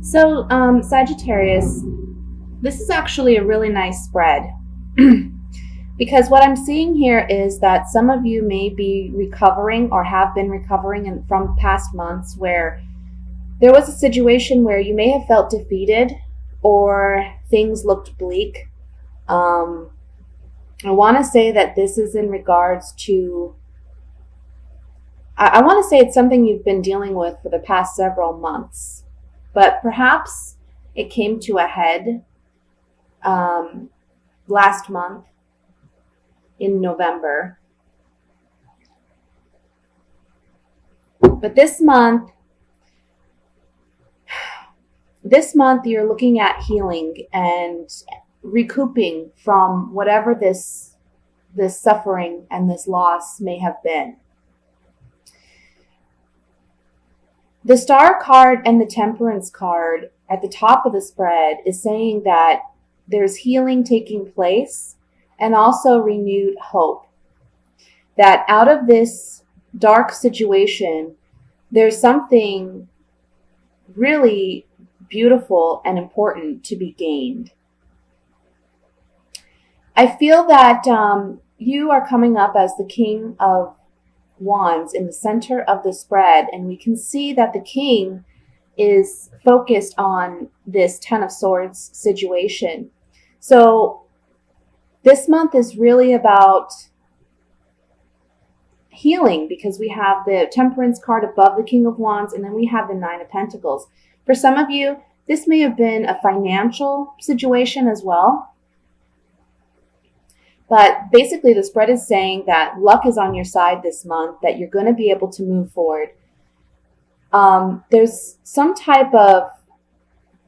Sagittarius, this is actually a really nice spread because what I'm seeing here is that some of you may be recovering or have been recovering from past months where there was a situation where you may have felt defeated or things looked bleak. I want to say that this is in regards to, I want to say it's something you've been dealing with for the past several months, but perhaps it came to a head last month in November. But this month you're looking at healing and recouping from whatever this suffering and this loss may have been. The Star card and the Temperance card at the top of the spread is saying that there's healing taking place and also renewed hope. That out of this dark situation, there's something really beautiful and important to be gained. I feel that you are coming up as the King of Wands in the center of the spread, and we can see that the King is focused on this Ten of Swords situation. So this month is really about healing because we have the Temperance card above the King of Wands, and then we have the Nine of Pentacles. For some of you, this may have been a financial situation as well. But basically, the spread is saying that luck is on your side this month, that you're going to be able to move forward. There's some type of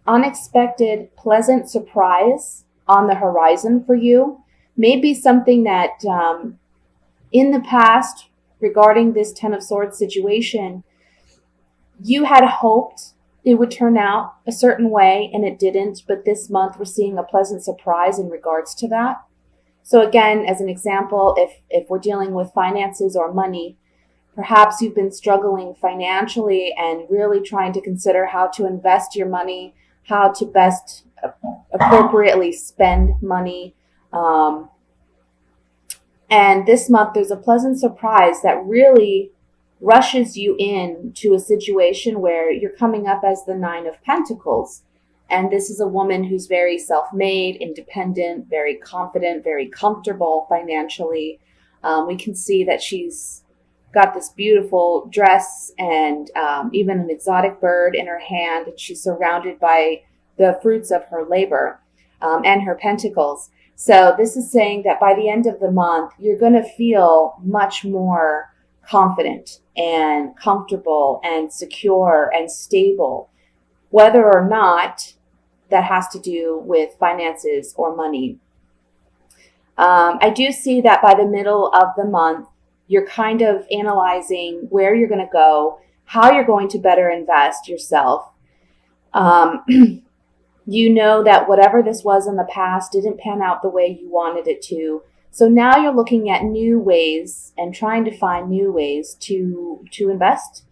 unexpected, pleasant surprise on the horizon for you. Maybe something that in the past, regarding this Ten of Swords situation, you had hoped it would turn out a certain way and it didn't. But this month, we're seeing a pleasant surprise in regards to that. So again, as an example, if we're dealing with finances or money, perhaps you've been struggling financially and really trying to consider how to invest your money, how to best appropriately spend money. And this month, there's a pleasant surprise that really rushes you into a situation where you're coming up as the Nine of Pentacles. And this is a woman who's very self-made, independent, very confident, very comfortable financially. We can see that she's got this beautiful dress and even an exotic bird in her hand. And she's surrounded by the fruits of her labor and her pentacles. So this is saying that by the end of the month, you're going to feel much more confident and comfortable and secure and stable, whether or not that has to do with finances or money. I do see that by the middle of the month, you're kind of analyzing where you're going to go, how you're going to better invest yourself. You know that whatever this was in the past didn't pan out the way you wanted it to. So now you're looking at new ways and trying to find new ways to invest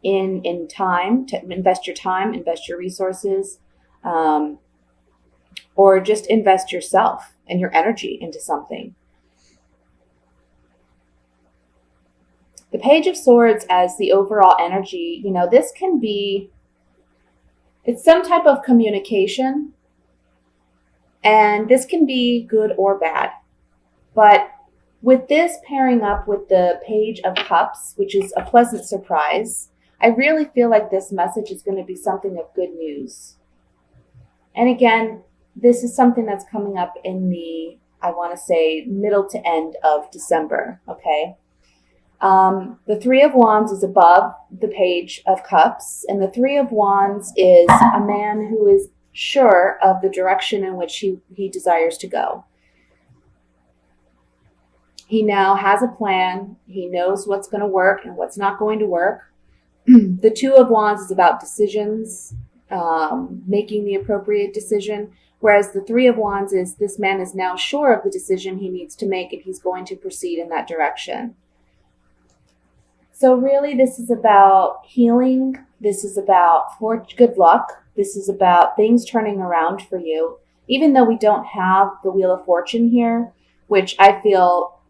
in time, to invest your time, invest your resources, or just invest yourself and your energy into something. The Page of Swords as the overall energy, this can be, it's some type of communication, and this can be good or bad. But with this pairing up with the Page of Cups, which is a pleasant surprise, I really feel like this message is going to be something of good news. And again, this is something that's coming up in the, I want to say, middle to end of December, okay? The Three of Wands is above the Page of Cups, and the Three of Wands is a man who is sure of the direction in which he desires to go. He now has a plan. He knows what's going to work and what's not going to work. The Two of Wands is about decisions, making the appropriate decision, whereas the Three of Wands is this man is now sure of the decision he needs to make and he's going to proceed in that direction. So really, this is about healing. This is about good luck. This is about things turning around for you. Even though we don't have the Wheel of Fortune here, which I feel,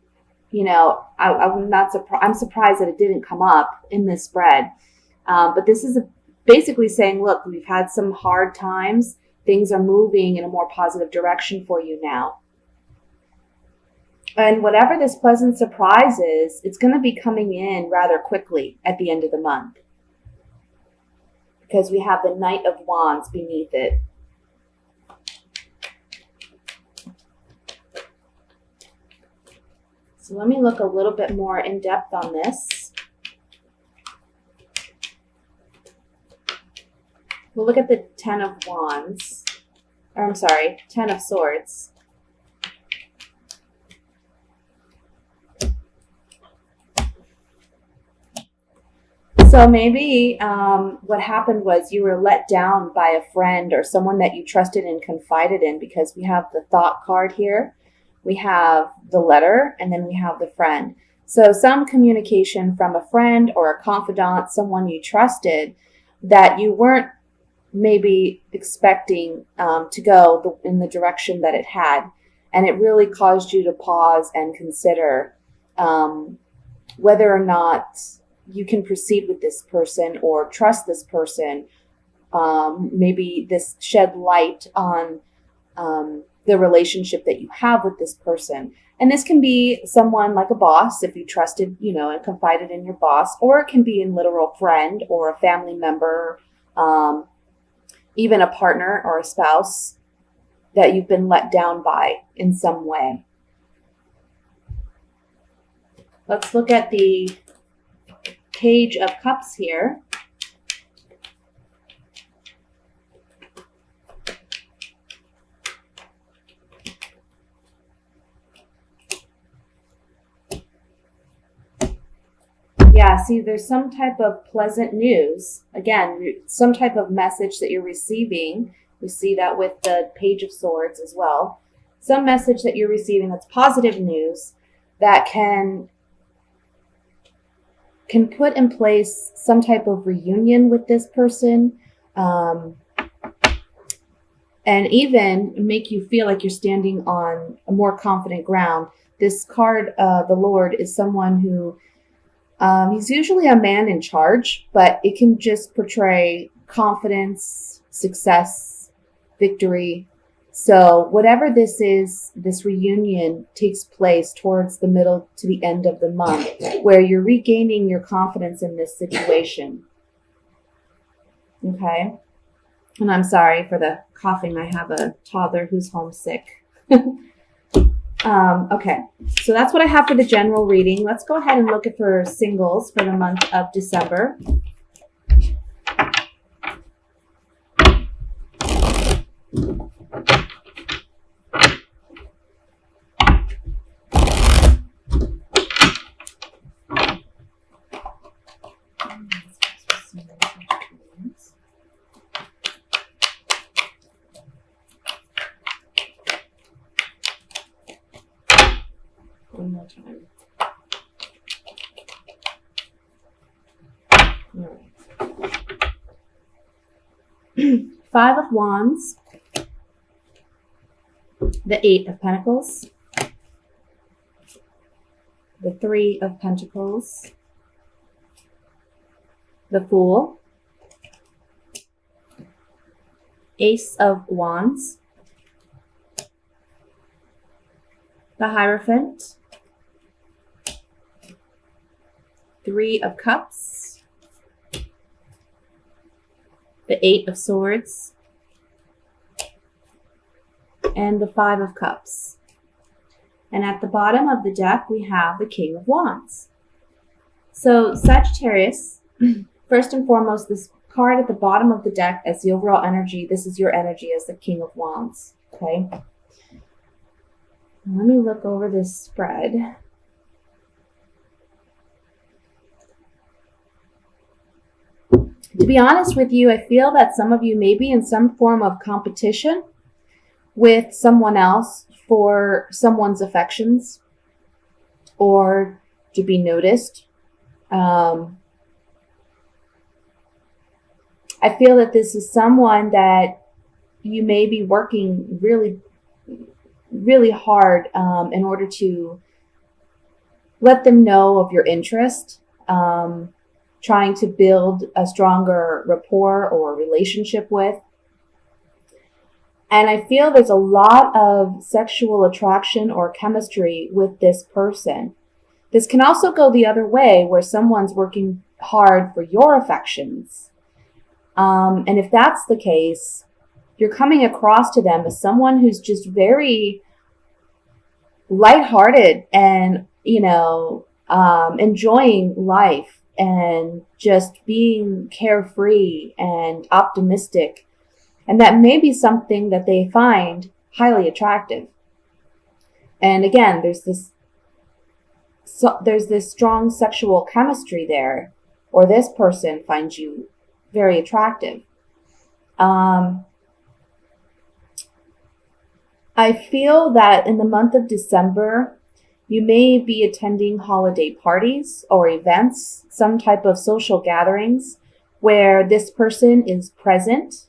I'm not surprised. I'm surprised that it didn't come up in this spread. But this is basically saying, look, we've had some hard times. Things are moving in a more positive direction for you now. And whatever this pleasant surprise is, it's going to be coming in rather quickly at the end of the month. Because we have the Knight of Wands beneath it. So let me look a little bit more in depth on this. We'll look at the Ten of Wands. Or I'm sorry, Ten of Swords. So maybe what happened was you were let down by a friend or someone that you trusted and confided in, because we have the Thought card here, we have the Letter, and then we have the Friend. So some communication from a friend or a confidant, someone you trusted, that you weren't maybe expecting to go in the direction that it had. And it really caused you to pause and consider whether or not you can proceed with this person or trust this person. Maybe this shed light on the relationship that you have with this person. And this can be someone like a boss, if you trusted, and confided in your boss, or it can be a literal friend or a family member, even a partner or a spouse that you've been let down by in some way. Let's look at the Page of Cups here. Yeah, see, there's some type of pleasant news. Again, some type of message that you're receiving. We see that with the Page of Swords as well. Some message that you're receiving that's positive news that can put in place some type of reunion with this person, and even make you feel like you're standing on a more confident ground. This card, the Lord, is someone who, he's usually a man in charge, but it can just portray confidence, success, victory. So whatever this is, this reunion takes place towards the middle to the end of the month, where you're regaining your confidence in this situation. Okay? And I'm sorry for the coughing. I have a toddler who's homesick. Okay, so that's what I have for the general reading. Let's go ahead and look at for singles for the month of December. One more time. All right. Five of Wands, the Eight of Pentacles, the Three of Pentacles, the Fool, Ace of Wands, the Hierophant, Three of Cups, the Eight of Swords, and the Five of Cups. And at the bottom of the deck, we have the King of Wands. So Sagittarius, first and foremost, this card at the bottom of the deck as the overall energy, this is your energy as the King of Wands, okay? Let me look over this spread. To be honest with you, I feel that some of you may be in some form of competition with someone else for someone's affections or to be noticed. Um, I feel that this is someone that you may be working really, really hard in order to let them know of your interest, trying to build a stronger rapport or relationship with. And I feel there's a lot of sexual attraction or chemistry with this person. This can also go the other way, where someone's working hard for your affections. And if that's the case, you're coming across to them as someone who's just very lighthearted and, enjoying life and just being carefree and optimistic. And that may be something that they find highly attractive. And again, there's this strong sexual chemistry there, or this person finds you very attractive. I feel that in the month of December, you may be attending holiday parties or events, some type of social gatherings where this person is present.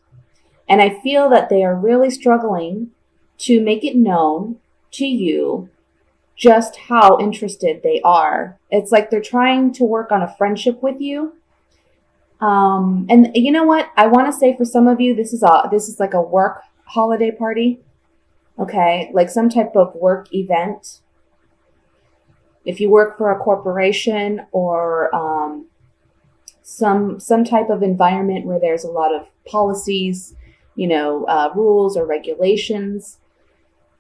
And I feel that they are really struggling to make it known to you just how interested they are. It's like they're trying to work on a friendship with you. And you know what? I want to say for some of you, this is like a work holiday party. Okay, like some type of work event. If you work for a corporation or some type of environment where there's a lot of policies, rules or regulations,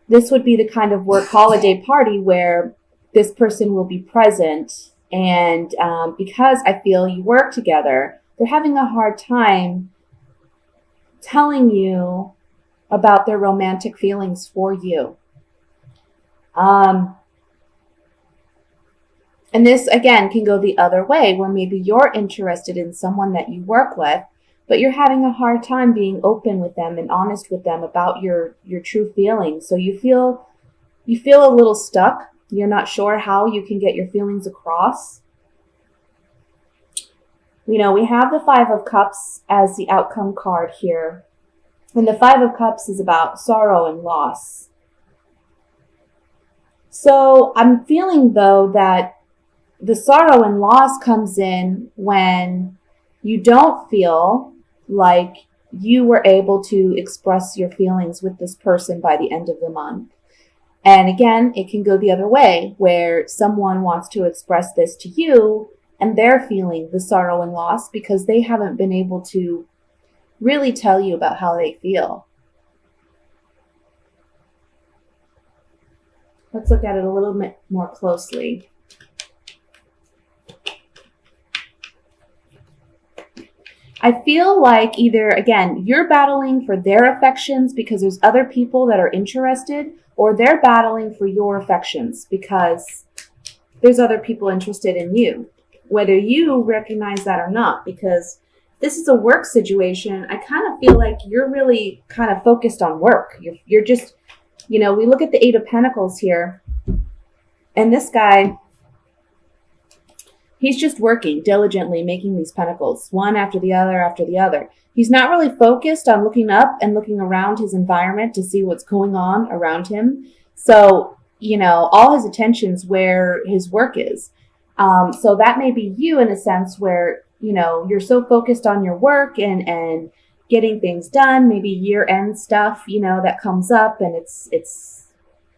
this would be the kind of work holiday party where this person will be present. And because I feel you work together, they're having a hard time telling you about their romantic feelings for you. And this, again, can go the other way, where maybe you're interested in someone that you work with, but you're having a hard time being open with them and honest with them about your true feelings. So you feel a little stuck. You're not sure how you can get your feelings across. We have the Five of Cups as the outcome card here. And the Five of Cups is about sorrow and loss. So I'm feeling, though, that the sorrow and loss comes in when you don't feel like you were able to express your feelings with this person by the end of the month. And again, it can go the other way, where someone wants to express this to you and they're feeling the sorrow and loss because they haven't been able to really tell you about how they feel. Let's look at it a little bit more closely. I feel like either, again, you're battling for their affections because there's other people that are interested, or they're battling for your affections because there's other people interested in you, whether you recognize that or not. Because this is a work situation, I kind of feel like you're really kind of focused on work. You're just, we look at the Eight of Pentacles here, and this guy, he's just working diligently, making these pentacles, one after the other after the other. He's not really focused on looking up and looking around his environment to see what's going on around him. So, all his attention's where his work is. So that may be you in a sense where, you're so focused on your work and getting things done, maybe year-end stuff, that comes up and it's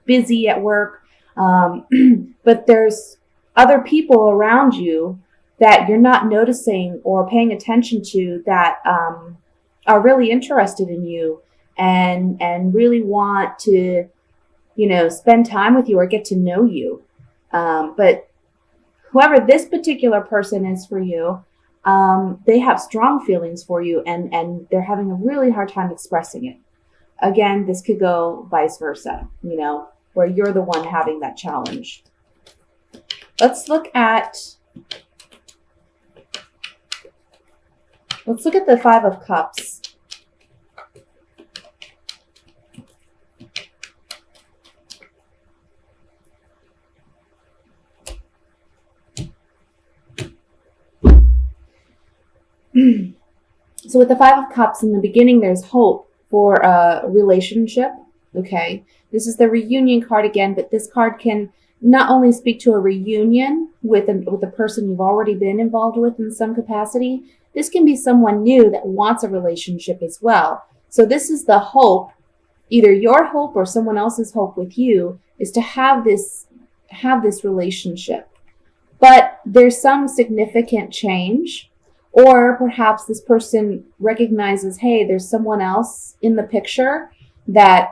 busy at work. But there's other people around you that you're not noticing or paying attention to that are really interested in you and really want to, spend time with you or get to know you. But whoever this particular person is for you, they have strong feelings for you and they're having a really hard time expressing it. Again, this could go vice versa, where you're the one having that challenge. Let's look at the Five of Cups. So with the Five of Cups, in the beginning, there's hope for a relationship. Okay. This is the reunion card again, but this card can not only speak to a reunion with a person you've already been involved with in some capacity. This can be someone new that wants a relationship as well. So this is the hope, either your hope or someone else's hope with you, is to have this relationship. But there's some significant change, or perhaps this person recognizes, hey, there's someone else in the picture that,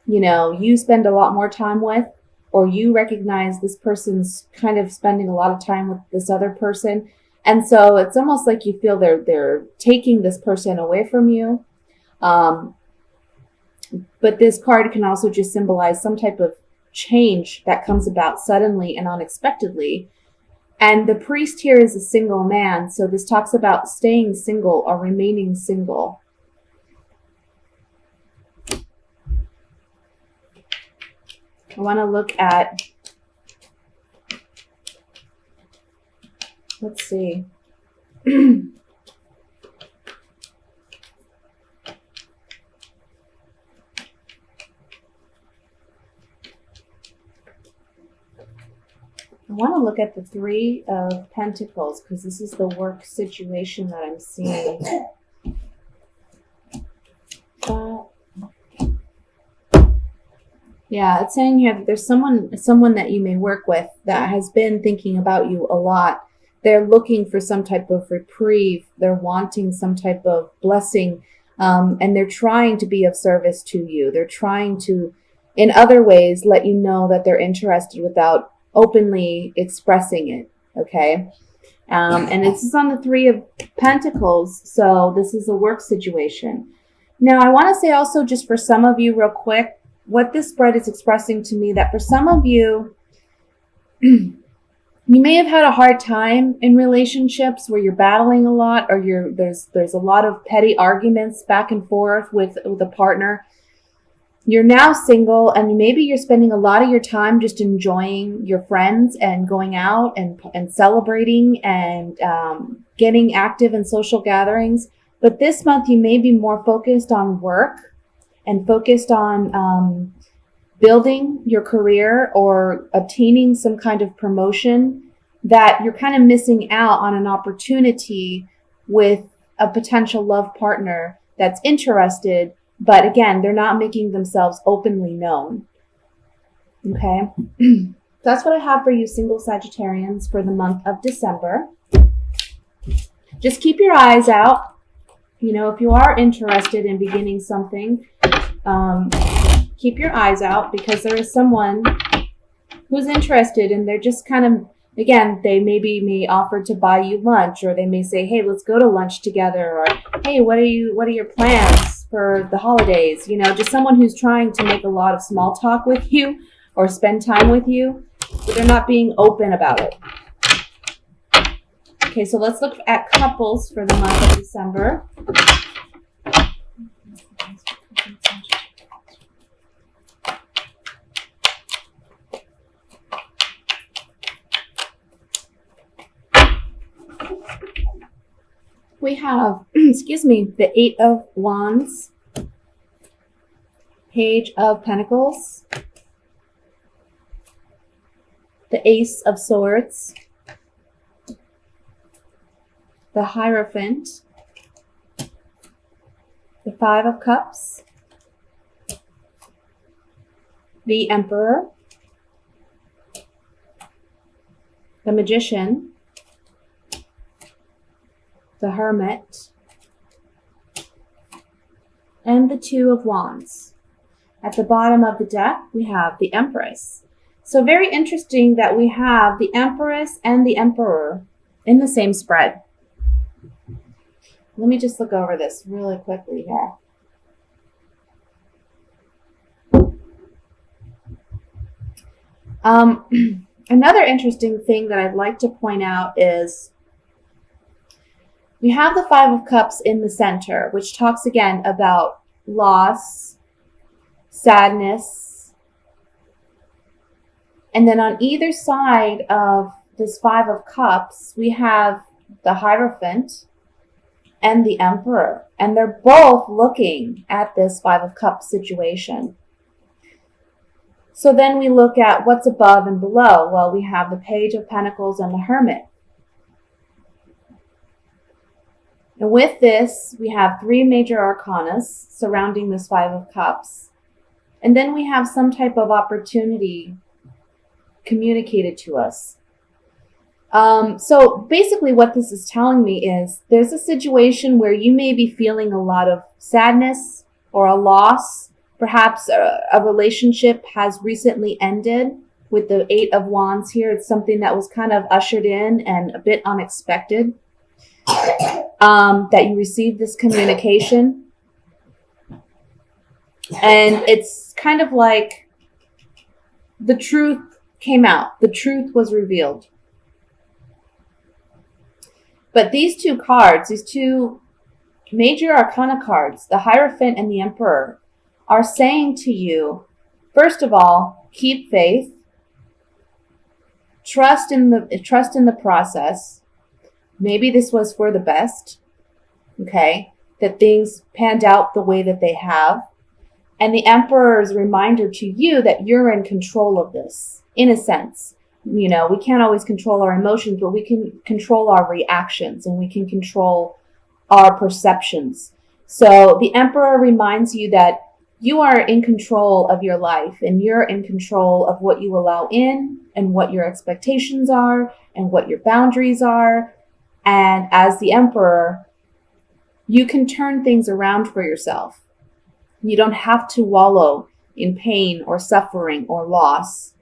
you know, you spend a lot more time with, or you recognize this person's kind of spending a lot of time with this other person. And so it's almost like you feel they're taking this person away from you. But this card can also just symbolize some type of change that comes about suddenly and unexpectedly. And the priest here is a single man. So this talks about staying single or remaining single. I want to look at, let's see. I want to look at the Three of Pentacles because this is the work situation that I'm seeing. Yeah, it's saying here that there's someone that you may work with that has been thinking about you a lot. They're looking for some type of reprieve. They're wanting some type of blessing, and they're trying to be of service to you. They're trying to, in other ways, let you know that they're interested without openly expressing it, okay? And this is on the Three of Pentacles, so this is a work situation. Now, I want to say also, just for some of you real quick, what this spread is expressing to me, that for some of you, you may have had a hard time in relationships where you're battling a lot, or there's a lot of petty arguments back and forth with a partner. You're now single, and maybe you're spending a lot of your time just enjoying your friends and going out and celebrating and getting active in social gatherings. But this month, you may be more focused on work and focused on building your career or obtaining some kind of promotion, that you're kind of missing out on an opportunity with a potential love partner that's interested. But again, they're not making themselves openly known. Okay? That's what I have for you, single Sagittarians, for the month of December. Just keep your eyes out. You know, if you are interested in beginning something, keep your eyes out, because there is someone who's interested, and they're just kind of, again, they may offer to buy you lunch, or they may say, hey, let's go to lunch together, or hey, what are your plans for the holidays? You know, just someone who's trying to make a lot of small talk with you or spend time with you, but they're not being open about it. Okay, so let's look at couples for the month of December. We have, the Eight of Wands, Page of Pentacles, the Ace of Swords, the Hierophant, the Five of Cups, the Emperor, the Magician, the Hermit, and the Two of Wands. At the bottom of the deck, we have the Empress. So very interesting that we have the Empress and the Emperor in the same spread. Let me just look over this really quickly here. Another interesting thing that I'd like to point out is we have the Five of Cups in the center, which talks again about loss, sadness. And then on either side of this Five of Cups, we have the Hierophant, and the Emperor. And they're both looking at this Five of Cups situation. So then we look at what's above and below. Well, we have the Page of Pentacles and the Hermit. And with this, we have 3 major arcanas surrounding this Five of Cups. And then we have some type of opportunity communicated to us. So basically what this is telling me is there's a situation where you may be feeling a lot of sadness or a loss. Perhaps a relationship has recently ended with the 8 of Wands here. It's something that was kind of ushered in and a bit unexpected, that you received this communication. And it's kind of like the truth came out. The truth was revealed. But these 2 cards, these 2 major arcana cards, the Hierophant and the Emperor, are saying to you, first of all, keep faith, trust in the process. Maybe this was for the best, okay, that things panned out the way that they have. And the Emperor's reminder to you that you're in control of this, in a sense. You know, we can't always control our emotions, but we can control our reactions and we can control our perceptions. So the Emperor reminds you that you are in control of your life and you're in control of what you allow in and what your expectations are and what your boundaries are. And as the Emperor, you can turn things around for yourself. You don't have to wallow in pain or suffering or loss.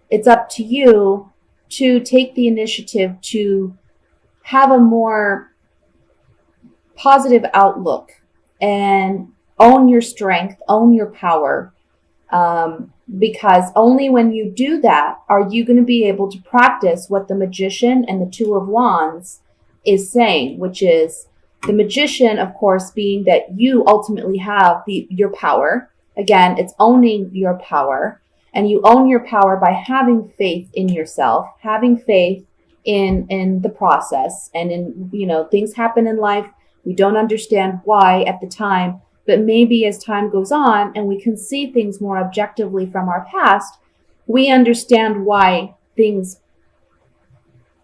It's up to you to take the initiative to have a more positive outlook and own your strength, own your power, because only when you do that are you going to be able to practice what the Magician and the 2 of Wands is saying, which is the Magician, of course, being that you ultimately have your power. Again, it's owning your power. And you own your power by having faith in yourself, having faith in the process. And in, you know, things happen in life. We don't understand why at the time, but maybe as time goes on and we can see things more objectively from our past, we understand why things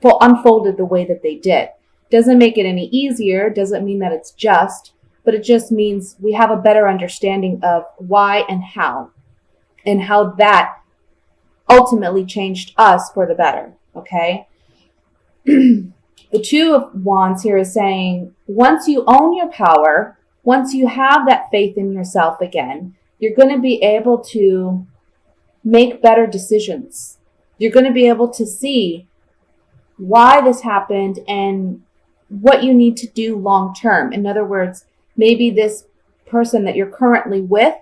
unfolded the way that they did. Doesn't make it any easier, doesn't mean that it's just, but it just means we have a better understanding of why and how that ultimately changed us for the better, okay? The 2 of Wands here is saying, once you own your power, once you have that faith in yourself again, you're going to be able to make better decisions. You're going to be able to see why this happened and what you need to do long term. In other words, maybe this person that you're currently with,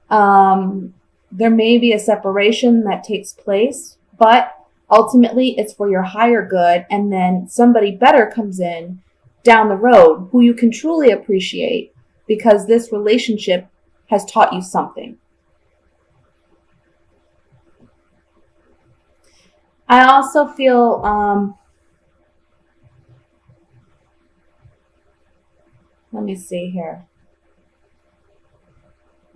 there may be a separation that takes place, but ultimately it's for your higher good. And then somebody better comes in down the road who you can truly appreciate because this relationship has taught you something. I also feel, let me see here.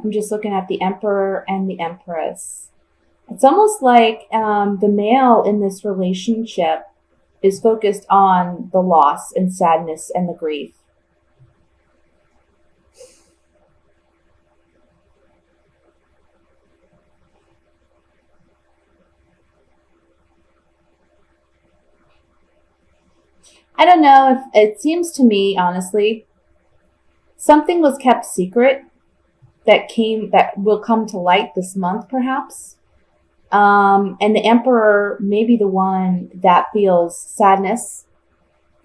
I'm just looking at the Emperor and the Empress. It's almost like the male in this relationship is focused on the loss and sadness and the grief. I don't know if it seems to me, honestly, something was kept secret that will come to light this month, perhaps. And the Emperor may be the one that feels sadness,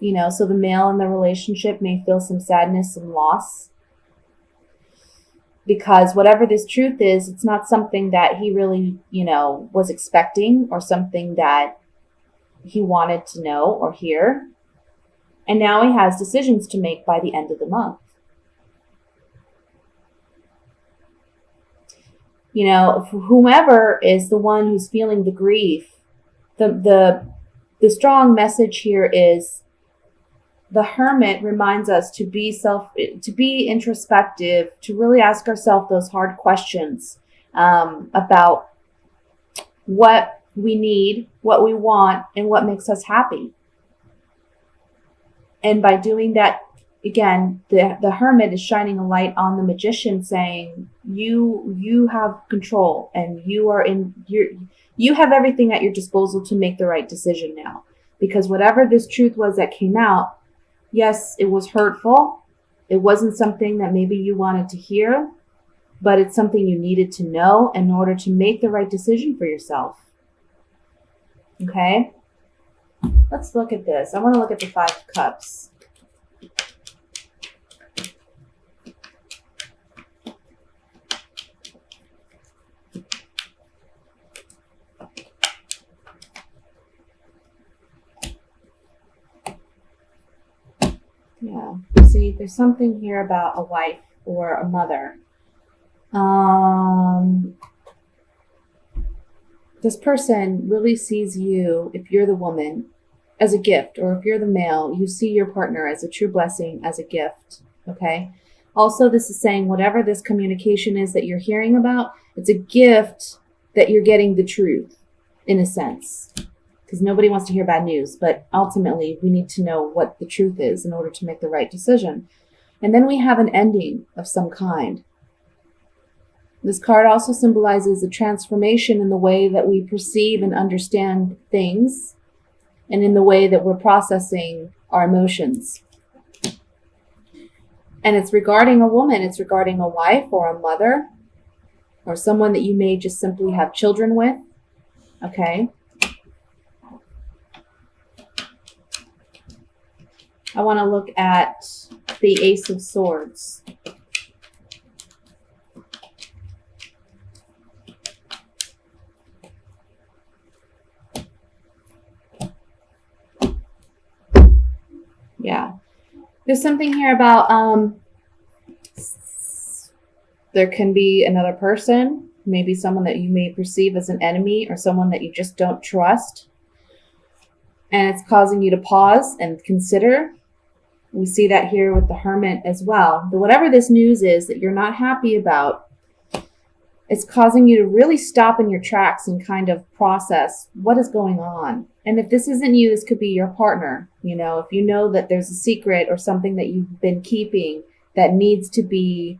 you know, so the male in the relationship may feel some sadness and loss. Because whatever this truth is, it's not something that he really, you know, was expecting or something that he wanted to know or hear. And now he has decisions to make by the end of the month. You know, whomever is the one who's feeling the grief, the strong message here is the Hermit reminds us to be introspective, to really ask ourselves those hard questions about what we need, what we want, and what makes us happy. And by doing that, again, the Hermit is shining a light on the Magician, saying you have control, and you have everything at your disposal to make the right decision now. Because whatever this truth was that came out, yes, it was hurtful. It wasn't something that maybe you wanted to hear, but it's something you needed to know in order to make the right decision for yourself. Okay? Let's look at this. I want to look at the Five of Cups. Yeah, see, there's something here about a wife or a mother. This person really sees you, if you're the woman, as a gift, or if you're the male, you see your partner as a true blessing, as a gift, okay? Also, this is saying whatever this communication is that you're hearing about, it's a gift that you're getting the truth, in a sense. Because nobody wants to hear bad news, but ultimately we need to know what the truth is in order to make the right decision. And then we have an ending of some kind. This card also symbolizes a transformation in the way that we perceive and understand things, and in the way that we're processing our emotions. And it's regarding a woman, it's regarding a wife or a mother, or someone that you may just simply have children with, okay? I want to look at the Ace of Swords. Yeah. There's something here about there can be another person, maybe someone that you may perceive as an enemy, or someone that you just don't trust. And it's causing you to pause and consider. We see that here with the Hermit as well. But whatever this news is that you're not happy about, it's causing you to really stop in your tracks and kind of process what is going on. And if this isn't you, this could be your partner. You know, if you know that there's a secret or something that you've been keeping that needs to be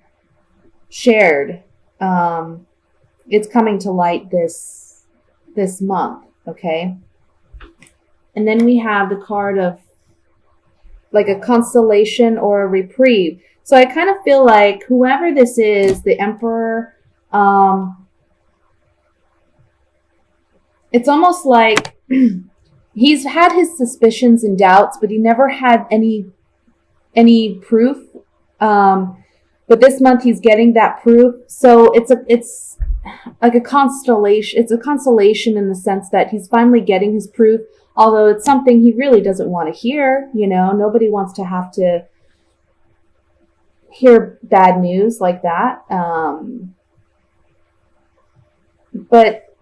shared, it's coming to light this month, okay? And then we have the card of like a consolation or a reprieve. So I kind of feel like whoever this is, the Emperor, it's almost like he's had his suspicions and doubts, but he never had any proof. But this month he's getting that proof. So it's like a constellation. It's a consolation in the sense that he's finally getting his proof. Although it's something he really doesn't want to hear, you know, nobody wants to have to hear bad news like that. But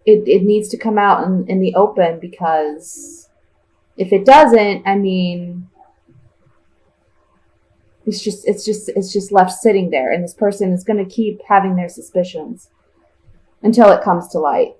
it needs to come out in the open, because if it doesn't, I mean, it's just left sitting there, and this person is going to keep having their suspicions until it comes to light.